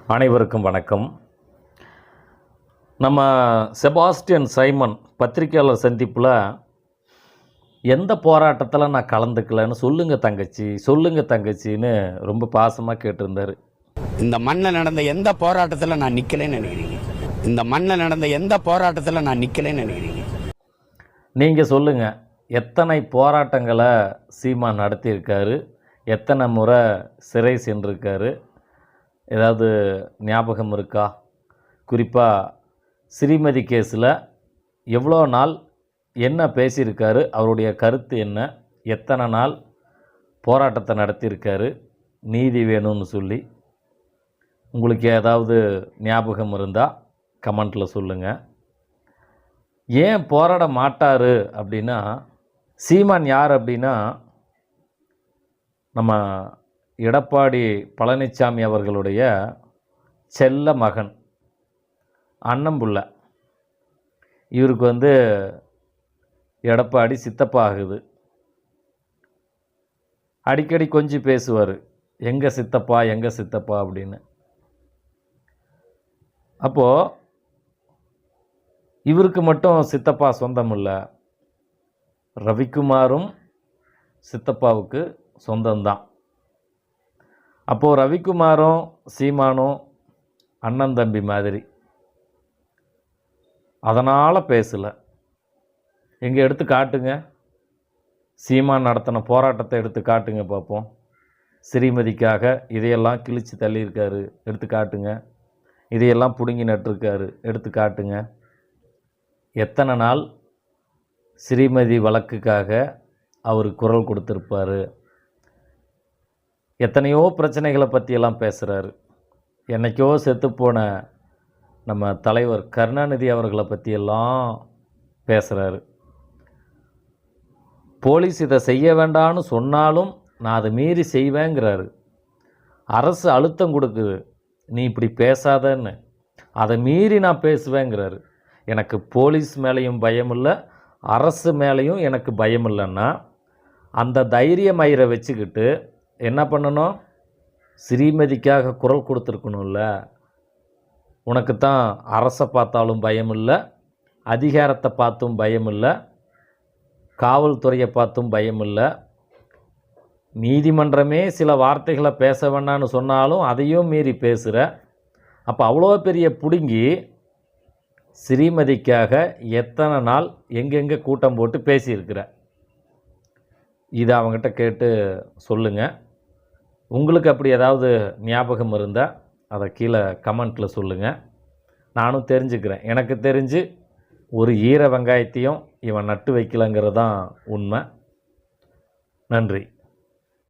அனைவருக்கும் வணக்கம். நம்ம செபாஸ்டியன் சைமன் பத்திரிக்கையாளர் சந்திப்பில் எந்த போராட்டத்தில் நான் கலந்துக்கலன்னு சொல்லுங்க தங்கச்சின்னு ரொம்ப பாசமாக கேட்டிருந்தார். இந்த மண்ணில் நடந்த எந்த போராட்டத்தில் நான் நிற்கலைன்னு நினைக்கிறீங்க? இந்த மண்ணில் நடந்த எந்த போராட்டத்தில் நான் நிற்கலைன்னு நினைக்கிறீங்க? நீங்கள் சொல்லுங்கள், எத்தனை போராட்டங்களை சீமான் நடத்தியிருக்காரு, எத்தனை முறை சிறை சென்றிருக்காரு, ஏதாவது ஞாபகம் இருக்கா? குறிப்பாக ஸ்ரீமதி கேஸில் எவ்வளோ நாள் என்ன பேசியிருக்காரு, அவருடைய கருத்து என்ன, எத்தனை நாள் போராட்டத்தை நடத்தியிருக்காரு நீதி வேணும்னு சொல்லி? உங்களுக்கு ஏதாவது ஞாபகம் இருந்தால் கமெண்ட்டில் சொல்லுங்கள். ஏன் போராட மாட்டார் அப்படின்னா, சீமான் யார் அப்படின்னா நம்ம எடப்பாடி பழனிசாமி அவர்களுடைய செல்ல மகன், அண்ணம்புள்ள. இவருக்கு எடப்பாடி சித்தப்பா ஆகுது. அடிக்கடி கொஞ்சம் பேசுவார், எங்கள் சித்தப்பா அப்படின்னு. அப்போது இவருக்கு மட்டும் சித்தப்பா சொந்தம் இல்லை, ரவிக்குமாரும் சித்தப்பாவுக்கு சொந்தம்தான். அப்போது ரவிக்குமாரும் சீமானும் அண்ணன் தம்பி மாதிரி. அதனால் பேசலை. எங்கே எடுத்து காட்டுங்க, சீமான் நடத்தின போராட்டத்தை எடுத்து காட்டுங்க பார்ப்போம். ஸ்ரீமதிக்காக இதையெல்லாம் கிழித்து தள்ளியிருக்காரு, எடுத்து காட்டுங்க. இதையெல்லாம் பிடுங்கி நட்டிருக்காரு, எடுத்து காட்டுங்க. எத்தனை நாள் ஸ்ரீமதி வழக்குக்காக அவர் குரல் கொடுத்துருப்பார், எத்தனையோ பிரச்சனைகளை பற்றியெல்லாம் பேசுகிறாரு. என்றைக்கோ செத்துப்போன நம்ம தலைவர் கருணாநிதி அவர்களை பற்றியெல்லாம் பேசுகிறாரு. போலீஸ் இதை செய்ய வேண்டான்னு சொன்னாலும் நான் அதை மீறி செய்வேங்கிறாரு. அரசு அழுத்தம் கொடுக்குது, நீ இப்படி பேசாதன்னு, அதை மீறி நான் பேசுவேங்கிறாரு. எனக்கு போலீஸ் மேலேயும் பயம் இல்லை, அரசு மேலேயும் எனக்கு பயம் இல்லைன்னா அந்த தைரிய மயிரை வச்சுக்கிட்டு என்ன பண்ணணும்? ஸ்ரீமதிக்காக குரல் கொடுத்துருக்கணும்ல. உனக்கு தான் அரசை பார்த்தாலும் பயம் இல்லை, அதிகாரத்தை பார்த்தும் பயம் இல்லை, காவல்துறையை பார்த்தும் பயம் இல்லை. நீதிமன்றமே சில வார்த்தைகளை பேச வேண்டான்னு சொன்னாலும் அதையும் மீறி பேசுகிற. அப்போ அவ்வளோ பெரிய பிடுங்கி ஸ்ரீமதிக்காக எத்தனை நாள் எங்கெங்கே கூட்டம் போட்டு பேசியிருக்கிற? இதை அவங்ககிட்ட கேட்டு சொல்லுங்கள். உங்களுக்கு அப்படி ஏதாவது ஞாபகம் இருந்தால் அதை கீழே கமெண்ட்டில் சொல்லுங்கள், நானும் தெரிஞ்சுக்கிறேன். எனக்கு தெரிஞ்சு ஒரு ஈர வெங்காயத்தையும் இவன் நட்டு வைக்கலைங்கிறது தான் உண்மை. நன்றி.